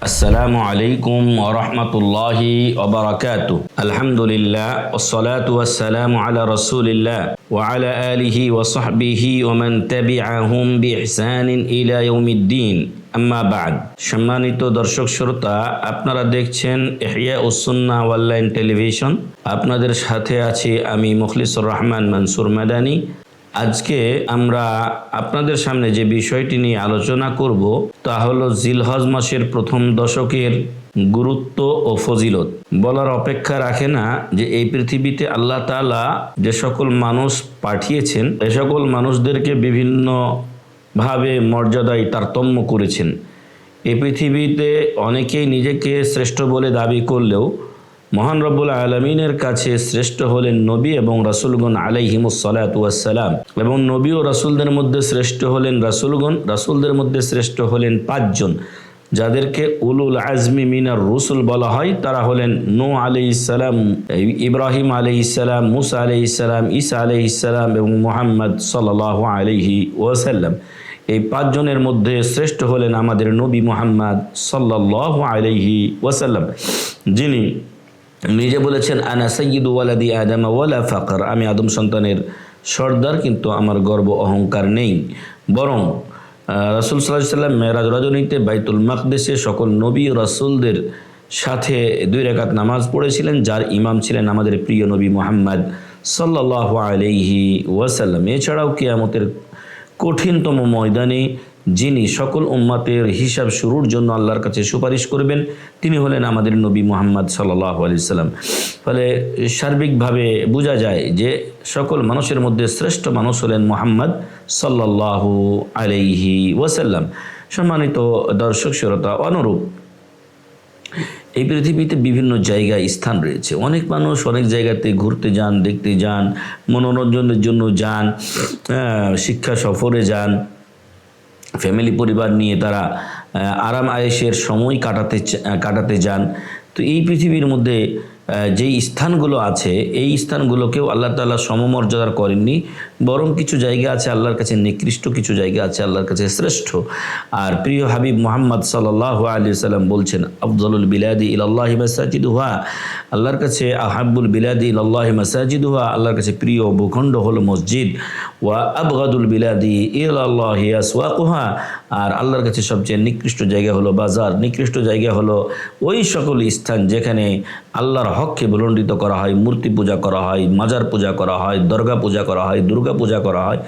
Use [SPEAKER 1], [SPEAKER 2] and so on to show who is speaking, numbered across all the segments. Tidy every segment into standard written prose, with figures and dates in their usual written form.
[SPEAKER 1] আসসালামু আলাইকুম ওয়া রাহমাতুল্লাহি ওয়া বারাকাতুহু। আলহামদুলিল্লাহ ওয়াসসালাতু ওয়াসসালামু আলা রাসূলিল্লাহ ওয়া আলা আলিহি ওয়া সাহবিহি ওয়া মান তাবিআহুম বিইহসানিন ইলা ইয়াউমিদ্দিন। আম্মা বা'দ। সম্মানিত দর্শক শ্রোতা, আপনারা দেখছেন ইহইয়াউস সুন্নাহ অনলাইন টেলিভিশন। আপনাদের সাথে আছি আমি মুখলিসুর রহমান মনসুর মাদানী। আজকে আমরা আপনাদের সামনে যে বিষয়টি নিয়ে আলোচনা করব তা হলো জিলহজ মাসের প্রথম দশকের গুরুত্ব ও ফজিলত। বলার অপেক্ষা রাখে না যে এই পৃথিবীতে আল্লাহ তাআলা যে সকল মানুষ পাঠিয়েছেন এ সকল মানুষদেরকে বিভিন্ন ভাবে মর্যাদায় তারতম্য করেছেন। এই পৃথিবীতে অনেকেই নিজেকে শ্রেষ্ঠ বলে দাবি করলেও মহান রব্বুল আলামিনের কাছে শ্রেষ্ঠ হলেন নবী এবং রাসূলগণ আলাইহিমুস সালাতু ওয়াস সালাম। এবং নবী ও রাসূলদের মধ্যে শ্রেষ্ঠ হলেন রাসূলগণ, রাসূলদের মধ্যে শ্রেষ্ঠ হলেন পাঁচজন, যাদেরকে উলুল আজমি মিনার রুসুল বলা হয়। তারা হলেন নূহ আলাইহিস সালাম, ইব্রাহিম আলাইহিস সালাম, মুসা আলাইহিস সালাম, ঈসা আলাইহিস সালাম এবং মুহাম্মদ সাল্লাল্লাহু আলাইহি ওয়াসাল্লাম। এই পাঁচজনের মধ্যে শ্রেষ্ঠ হলেন আমাদের নবী মুহাম্মদ সাল্লাল্লাহু আলাইহি ওয়াসাল্লাম, যিনি নিজে বলেছেন আনা সাইয়্যিদু ওয়ালাদি আদম ওয়ালা ফাকর, আমি আদম সন্তানের সর্দার কিন্তু আমার গর্ব অহংকার নেই। বরং রাসূল সাল্লাল্লাহু আলাইহি ওয়াসাল্লাম মেরাজ রজনীতে বাইতুল মাকদিসে সকল নবী ও রাসূলদের সাথে 2 রাকাত নামাজ পড়েছিলেন, যার ইমাম ছিলেন আমাদের প্রিয় নবী মুহাম্মদ সাল্লাল্লাহু আলাইহি ওয়াসাল্লাম। এছাড়াও কিয়ামতের কঠিনতম ময়দানে যিনি সকল উম্মতের হিসাব শুরুর জন্য আল্লাহর কাছে সুপারিশ করবেন তিনি হলেন আমাদের নবী মুহাম্মদ সাল্লাল্লাহু আলাইহি ওয়াসাল্লাম। ফলে সার্বিকভাবে বোঝা যায় যে সকল মানুষের মধ্যে শ্রেষ্ঠ মানুষ হলেন মুহাম্মদ সাল্লাল্লাহু আলাইহি ওয়াসাল্লাম। সম্মানিত দর্শক শ্রোতা, অনুরূপ এই পৃথিবীতে বিভিন্ন জায়গায় স্থান রয়েছে। অনেক মানুষ অনেক জায়গাতে ঘুরতে যান, দেখতে যান, মনোরঞ্জনের জন্য যান, শিক্ষা সফরে যান, ফ্যামিলি পরিবার নিয়ে তারা আরাম আয়েশের সময় কাটাতে যান। তো এই পৃথিবীর মধ্যে যেই স্থানগুলো আছে এই স্থানগুলোকেও আল্লাহ তাআলা সমমর্যাদার করেননি, বরং কিছু জায়গা আছে আল্লাহর কাছে নিকৃষ্ট, কিছু জায়গা আছে আল্লাহর কাছে শ্রেষ্ঠ। আর প্রিয় হাবিব মুহাম্মদ সাল্লাল্লাহু আলাইহি সাল্লাম বলছেন আফজালুল বিলাদি ইলাল্লাহি মাসাজিদুহা, আল্লাহর কাছে আহাব্বুল বিলাদি ইলাল্লাহি মাসাজিদুহা, আল্লাহর কাছে প্রিয় ভূখণ্ড হলো মসজিদ। ওয়া আবগাদুল বিলাদি ইলাল্লাহি আসওয়াকুহা, আর আল্লাহর কাছে সবচেয়ে নিকৃষ্ট জায়গা হলো বাজার, নিকৃষ্ট জায়গা হলো ওই সকল স্থান যেখানে আল্লাহর হককে বিলণ্ডিত করা হয়, মূর্তি পূজা করা হয়, মাজার পূজা করা হয়, দরগা পূজা করা হয়, দুর্গা পূজা করা হয়।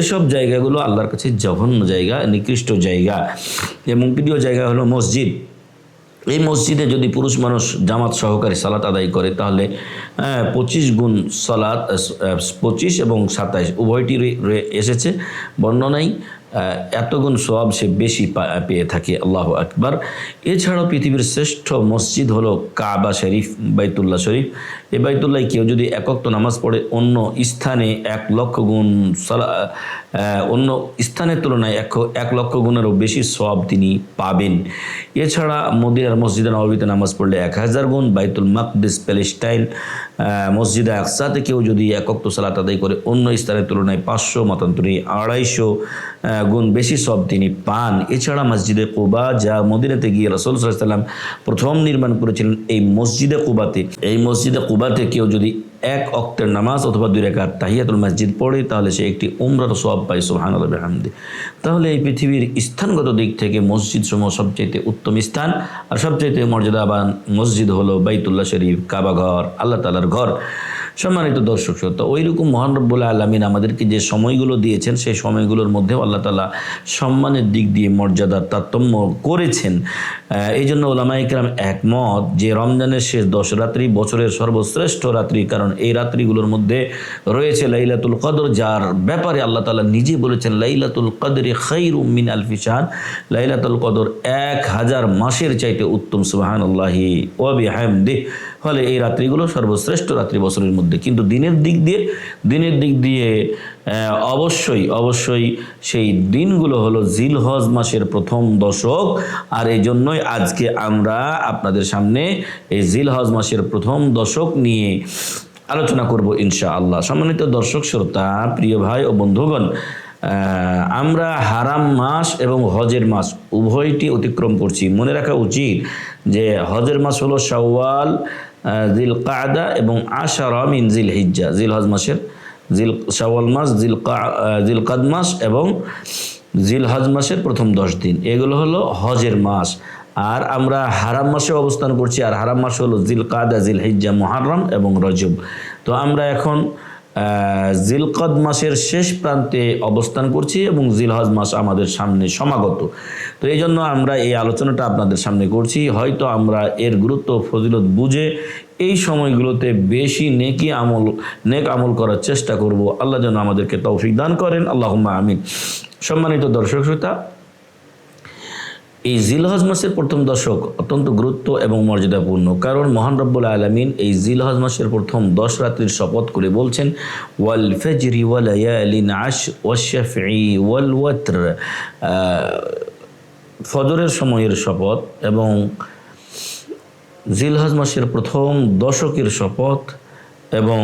[SPEAKER 1] এসব জায়গাগুলো আল্লাহর কাছে জঘন্য জায়গা, নিকৃষ্ট জায়গা। এবং প্রিয় জায়গা হলো মসজিদ। এই মসজিদে যদি পুরুষ মানুষ জামাত সহকারে সালাত আদায় করে তাহলে 25 গুণ সালাত, 25 এবং 27 উভয়টি এসেছে বর্ণনায়, এত গুণ সওয়াব সে বেশি পেয়ে থাকে। আল্লাহু আকবার। এছাড়াও পৃথিবীর শ্রেষ্ঠ মসজিদ হলো কাবা শরীফ, বাইতুল্লাহ শরীফ। এই বাইতুল্লাহ কেউ যদি এক ওয়াক্ত নামাজ পড়ে অন্য স্থানে 1 লক্ষ গুণ অন্য স্থানের তুলনায় 1 লক্ষ গুণেরও বেশি সওয়াব তিনি পাবেন। এছাড়া মদিনার মসজিদে নববীতে নামাজ পড়লে 1000 গুণ, বাইতুল মাকদিস প্যালেস্টাইন মসজিদে আকসাতে কেউ যদি 1 ওয়াক্ত সালাত আদায় করে অন্য স্থানের তুলনায় 500 মতান্তরে 250 গুণ বেশি সব তিনি পান। এছাড়া মসজিদে কুবা, যা মদিনাতে গিয়ে রাসূল সাল্লাল্লাহু আলাইহি ওয়াসাল্লাম প্রথম নির্মাণ করেছিলেন, এই মসজিদে কুবাতে, এই মসজিদে কুবাতে কেউ যদি 1 ওয়াক্তের নামাজ অথবা 2 রাকাত তাহিয়াতুল মসজিদ পড়ে তাহলে সে একটি উমরার সওয়াব পায়। সুবহানাল্লাহি ওয়া বিহামদি। তাহলে এই পৃথিবীর স্থানগত দিক থেকে মসজিদ সমূহ সবচেয়ে উত্তম স্থান, আর সবচেয়ে মর্যাদাবান মসজিদ হলো বাইতুল্লাহ শরীফ, কাবা ঘর, আল্লাহ তাআলার ঘর। সম্মানিত দর্শক শ্রোতা, ওই রকম মহান রব্বুল আলামিন আমাদেরকে যে সময়গুলো দিয়েছেন সেই সময়গুলোর মধ্যেও আল্লাহ তাআলা সম্মানের দিক দিয়ে মর্যাদার তারতম্য করেছেন। এই জন্য উলামায়ে কেরাম একমত যে রমজানের শেষ 10 রাত্রি বছরের সর্বশ্রেষ্ঠ রাত্রি, কারণ এই রাত্রিগুলোর মধ্যে রয়েছে লাইলাতুল কদর, যার ব্যাপারে আল্লাহ তাআলা নিজে বলেছেন লাইলাতুল কদরি খায়রুম মিন আলফি শাহর, লাইলাতুল কদর 1000 মাসের চাইতে উত্তম। সুবহানাল্লাহি ওয়া বিহামদিহি। ফলে এই রাত্রিগুলো সর্বশ্রেষ্ঠ রাত্রি বছরের মধ্যে। কিন্তু দিনের দিক দিয়ে অবশ্যই সেই দিনগুলো হলো জিলহজ মাসের প্রথম দশক। আর এই জন্যই আজকে আমরা আপনাদের সামনে এই জিলহজ মাসের প্রথম দশক নিয়ে আলোচনা করব ইনশাআল্লাহ। সম্মানিত দর্শক শ্রোতা, প্রিয় ভাই ও বন্ধুগণ, আমরা হারাম মাস এবং হজের মাস উভয়টি অতিক্রম করছি। মনে রাখা উচিত যে হজের মাস হলো শাওয়াল, জিল কাদা এবং আশারা মিন জিল হিজ্জা। জিল হজ মাসের শাওয়াল মাস, জিল কাদ মাস এবং জিল হজ মাসের প্রথম 10 দিন, এগুলো হলো হজের মাস। আর আমরা হারাম মাসে অবস্থান করছি, আর হারাম মাস হলো জিল কাদা, জিল হিজ্জা, মুহররম এবং রজব। তো আমরা এখন জিলকদ মাসের শেষ প্রান্তে অবস্থান করছি এবং জিলহজ মাস আমাদের সামনে সমাগত। তো এই জন্য আমরা এই আলোচনাটা আপনাদের সামনে করছি। হয়তো আমরা এর গুরুত্ব ফজিলত বুঝে এই সময়গুলোতে বেশি নেক আমল করার চেষ্টা করব। আল্লাহ যেন আমাদেরকে তৌফিক দান করেন, আল্লাহুম্মা আমিন। সম্মানিত দর্শক শ্রোতা, এই জিলহজ মাসের প্রথম দশক অত্যন্ত গুরুত্ব এবং মর্যাদাপূর্ণ, কারণ মহান রব্বুল আলামিন এই জিলহজ মাসের প্রথম 10 রাত্রির শপথ করে বলছেন, ওয়াল ফাজরি ওয়া লায়ালিন আশর ওয়াশ-শাফঈ ওয়াল ওয়াতর, ফজরের সময়ের শপথ এবং জিলহজ মাসের প্রথম দশকের শপথ এবং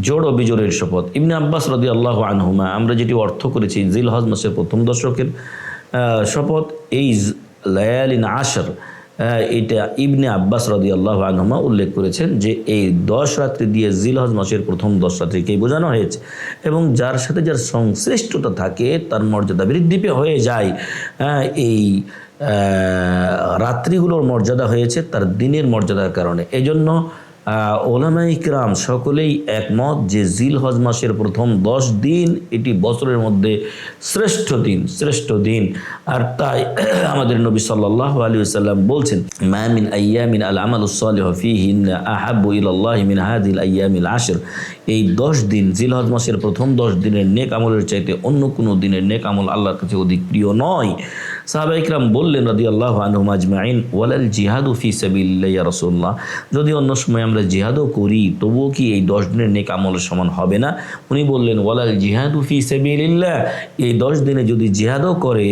[SPEAKER 1] জোড় ও বিজোড়ের শপথ। ইবনে আব্বাস রাদিয়াল্লাহু আনহুমা, আমরা যেটি অর্থ করেছি জিলহজ মাসের প্রথম দশকের শপথ, এই লায়ালিন আশর, এটা ইবনে আব্বাস রাদিয়াল্লাহু আনহুমা উল্লেখ করেছেন যে এই 10 রাত্রি দিয়ে জিলহজ মাসের প্রথম 10 রাত্রিকেই বোঝানো হয়েছে, এবং যার সাথে যার সংশ্লিষ্টতা থাকে তার মর্যাদা বৃদ্ধি হয়ে যায়। এই রাত্রিগুলোর মর্যাদা হয়েছে তার দিনের মর্যাদার কারণে। এজন্য ওলামায়ে কিরাম সকলেই একমত যে জিলহজ মাসের প্রথম 10 দিন এটি বছরের মধ্যে শ্রেষ্ঠ দিন। আর তাই আমাদের নবী সাল্লাল্লাহু আলাইহি ওয়াসাল্লাম বলছেন, মা মিন আইয়ামিন আল আমালুস সালিহু ফীহিন্না আহাব্বু ইলাল্লাহি মিন হাযিল আইয়ামিল আশর। এই 10 দিন, জিলহজ মাসের প্রথম 10 দিনের নেক আমলের চাইতে অন্য কোনো দিনের নেক আমল আল্লাহর কাছে অধিক প্রিয় নয়। সাহাবায়ে কিরাম বললেন রাদিয়াল্লাহু আনহুম আজমাইন, ওয়ালাল জিহাদু ফি সাবিলিল্লাহি ইয়া রাসূলুল্লাহ, যদি অন্য সময় আমরা জিহাদও করি তবুও কি এই 10 দিনের নেক আমলের সমান হবে না? উনি বললেন, ওয়ালাল জিহাদু ফি সাবিলিল্লাহ, এই 10 দিনে যদি জিহাদও করে,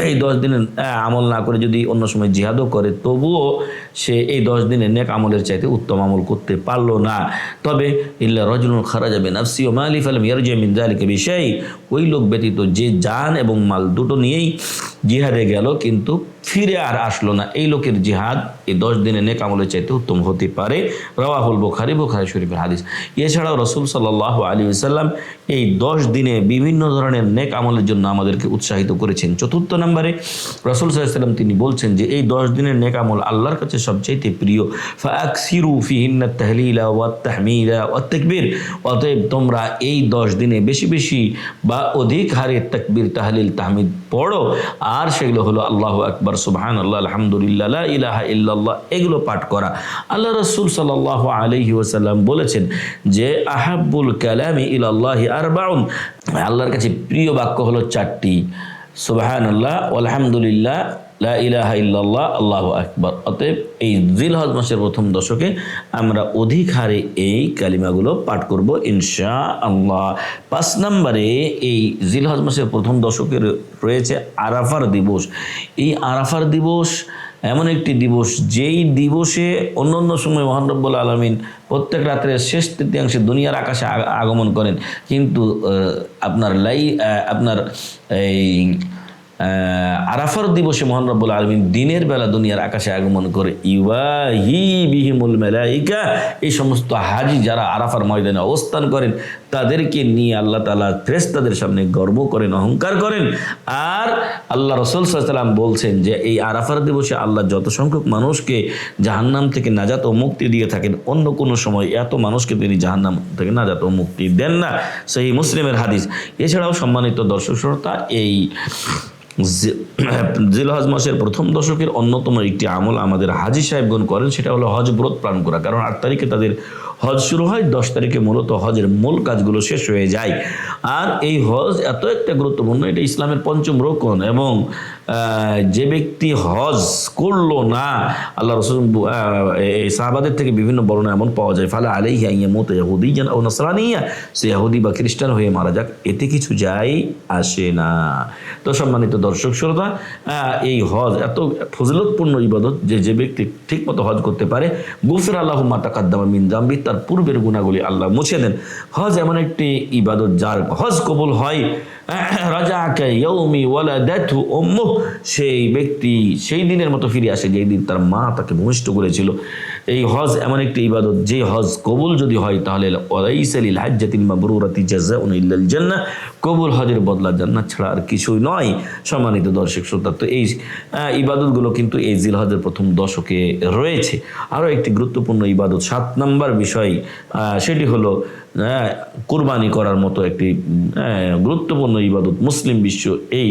[SPEAKER 1] এই 10 দিনের আমল না করে যদি অন্য সময় জিহাদও করে, তবুও সে এই 10 দিনের নেক আমলের চাইতে উত্তম আমল করতে পারলো না। তবে ইল্লা রাজুলুন খারাজা বিনাফসি ওয়া মালি ফালাম ইয়ারজি মিন যালিকা বিশাই, ওই লোক ব্যতীত যে জান এবং মাল দুটো নিয়েই জিহাদে গেল কিন্তু ফিরে আর আসলো না, এই লোকের জিহাদ এই 10 দিনের নেক আমলের চাইতে উত্তম হতে পারে। রাওয়াহুল বুখারী, বুখারী শরীফের হাদিস। এছাড়াও রাসূল সাল্লাল্লাহু আলাইহি ওয়াসাল্লাম এই 10 দিনে বিভিন্ন ধরনের নেক আমলের জন্য আমাদেরকে উৎসাহিত করেছেন। 4 নম্বরে রাসূল সাল্লাল্লাহু আলাইহি ওয়াসাল্লাম তিনি বলছেন যে এই 10 দিনের নেক আমল আল্লাহর কাছে সবচাইতে প্রিয়। ফাআকসিরু ফিহিন্না তাহলিলা ওয়াত তাহমিদা ওয়াত তাকবীর, অতএব তোমরা এই 10 দিনে বেশি বেশি বা অধিক হারে তাকবীর, তাহলিল, তাহমিদ পড়ো, আর সেগুলো হলো আল্লাহু আকবার, সুবহানাল্লাহ, আলহামদুলিল্লাহ, লা ইলাহা ইল্লাল্লাহ, এগুলো পাঠ করা। আল্লাহ রাসূল সাল্লাল্লাহু আলাইহি ওয়াসাল্লাম বলেছেন যে আহাব্বুল কালামি ইলাল্লাহি আরবাউন, আল্লাহর কাছে প্রিয় বাক্য হলো 4টি, সুবহানাল্লাহ, আলহামদুলিল্লাহ, লা ইলাহা ইল্লাল্লাহ, আল্লাহু আকবার। অতএব এই জিলহজ মাসের প্রথম দশকে আমরা অধিক হারে এই কালিমাগুলো পাঠ করব ইনশাআল্লাহ। 5 নম্বরে এই জিলহজ মাসের প্রথম দশকে রয়েছে আরাফার দিবস। এই আরাফার দিবস এমন একটি দিবস যেই দিবসে অন্য সময় মহান রব্বুল আলামিন প্রত্যেক রাত্রের শেষ তৃতীয়াংশে দুনিয়ার আকাশে আগমন করেন, কিন্তু আপনার এই আরাফার দিবসে মহান রব্বুল আলামিন দিনের বেলা দুনিয়ার আকাশে আগমন করে। ইউবাহি বিহিমুল মালাইকা, এই সমস্ত হাজি যারা আরাফার ময়দানে অবস্থান করেন তাদেরকে নিয়ে আল্লাহ তাআলা ফেরেশতাদের সামনে গর্ব করেন, অহংকার করেন। আর আল্লাহ রাসূল সাল্লাল্লাহু আলাইহি ওয়াসাল্লাম বলছেন যে এই আরাফার দিবসে আল্লাহ যত সংখ্যক মানুষকে জাহান্নাম থেকে নাজাত ও মুক্তি দিয়ে থাকেন, অন্য কোনো সময় এত মানুষকে তিনি জাহান্নাম থেকে নাজাত ও মুক্তি দেন না। সহিহ মুসলিমের হাদিস। এছাড়াও সম্মানিত দর্শক শ্রোতা, এই জিলহজ মাসের প্রথম দশকের অন্যতম একটি আমল আমাদের হাজি সাহেবগণ করেন, সেটা হলো হজ ব্রত পালন করা। কারণ 8 তারিখে তাদের হজ শুরু হয়, 10 তারিখে মূলত হজের মূল কাজগুলো শেষ হয়ে যায়। আর এই হজ এত একটা গুরুত্বপূর্ণ, এটা ইসলামের 5ম রোকন, এবং যে ব্যক্তি হজ করলো না, আল্লাহ রাসূল এই সাহাবাদের থেকে বিভিন্ন বর্ণনা এমন পাওয়া যায়, ফালা আলাইহি আন ইয়ামুতা ইয়াহুদিয়ান আও নাসরানিয়া, সে ইহুদি বা খ্রিস্টান হয়ে মারা যাক, এতে কিছু যায় আসে না। তো সম্মানিত দর্শক শ্রোতা, এই হজ এত ফজিলতপূর্ণ ইবাদত যে ব্যক্তি ঠিকমতো হজ করতে পারে, গুফিরা লাহু মা তাকাদ্দামা মিন যামবি, তার পূর্বের গুনাহগুলি আল্লাহ মুছে দেন। হজ এমন একটি ইবাদত, যার হজ কবুল হয় রাজাকা ইয়াউমি ওয়ালাদাতহু উম্মুহ, সেই ব্যক্তি সেই দিনের মতো ফিরে আসে যেই দিন তার মা তাকে ভূমিষ্ঠ করেছিল। এই হজ এমন একটি ইবাদত, যে হজ কবুল যদি হয় তাহলে ওয়ালাইসা লিল হাজ্জাতিল মাবরুরাতি জাযাউন ইল্লাল জান্নাহ, কবুল হজের বদলা জান্নাত ছাড়া আর কিছুই নয়। সম্মানিত দর্শক শ্রোতা, তো এই ইবাদতগুলো কিন্তু এই জিলহজের প্রথম দশকে রয়েছে। আরও একটি গুরুত্বপূর্ণ ইবাদত, 7 নম্বর বিষয়, সেটি হলো কুরবানি করার মতো একটি গুরুত্বপূর্ণ ইবাদত মুসলিম বিশ্ব এই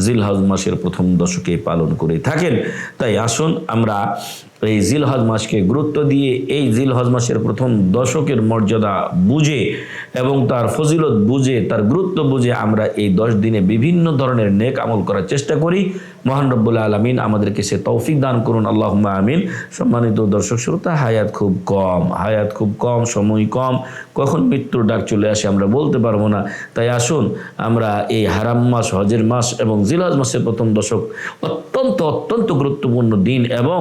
[SPEAKER 1] জিলহজ মাসের প্রথম দশকে পালন করে থাকেন। তাই আসুন আমরা এই জিলহজ মাসকে গুরুত্ব দিয়ে এই জিলহজ মাসের প্রথম দশকের মর্যাদা বুঝে এবং তার ফজিলত বুঝে, তার গুরুত্ব বুঝে আমরা এই 10 দিনে বিভিন্ন ধরনের নেক আমল করার চেষ্টা করি। মহান রব্বুল আলামিন আমাদেরকে সে তৌফিক দান করুন, আল্লাহুম্মা আমিন। সম্মানিত দর্শক শ্রোতা, হায়াত খুব কম, সময় কম, কখন মৃত্যুর ডাক চলে আসে আমরা বলতে পারবো না। তাই আসুন আমরা এই হারাম মাস, হজের মাস এবং জিলহজ মাসের প্রথম দশক অত্যন্ত গুরুত্বপূর্ণ দিন এবং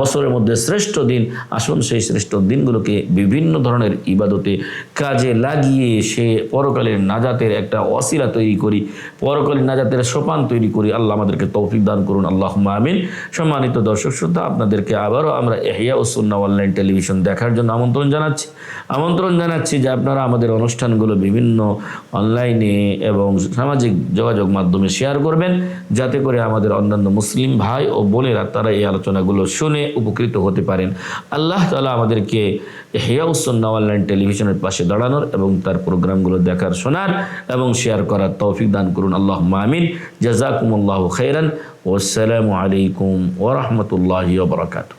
[SPEAKER 1] বছরের মধ্যে শ্রেষ্ঠ দিন, আসুন সেই শ্রেষ্ঠ দিনগুলোকে বিভিন্ন ধরনের ইবাদতে কাজে লাগিয়ে সে পরকালের নাজাতের একটা ওয়াসিলা তৈরি করি, পরকালের নাজাতের সোপান তৈরি করি। আল্লাহ আমাদেরকে তৌফিক দান করুন, আল্লাহুম্মা আমিন। সম্মানিত দর্শক শ্রোতা, আপনাদেরকে আবারও আমরা ইহইয়াউস সুন্নাহ অনলাইন টেলিভিশন দেখার জন্য আমন্ত্রণ জানাচ্ছি যে আপনারা আমাদের অনুষ্ঠানগুলো বিভিন্ন অনলাইনে এবং সামাজিক যোগাযোগ মাধ্যমে শেয়ার করবেন, যাতে করে আমাদের অন্যান্য মুসলিম ভাই ও বোনেরা তারা এই আলোচনাগুলো শুনে উপকৃত হতে পারেন। আল্লাহ তাআলা আমাদেরকে ইহইয়াউস সুন্নাহ অনলাইন টেলিভিশনের পাশে দাঁড়ানোর এবং তার প্রোগ্রামগুলো দেখার, শোনার এবং শেয়ার করার তৌফিক দান করুন, আল্লাহুম্মা আমিন। জাযাকুমুল্লাহু খাইরান, ওয়াসসালামু আলাইকুম ওয়া রাহমাতুল্লাহি ওয়া বারাকাতুহু।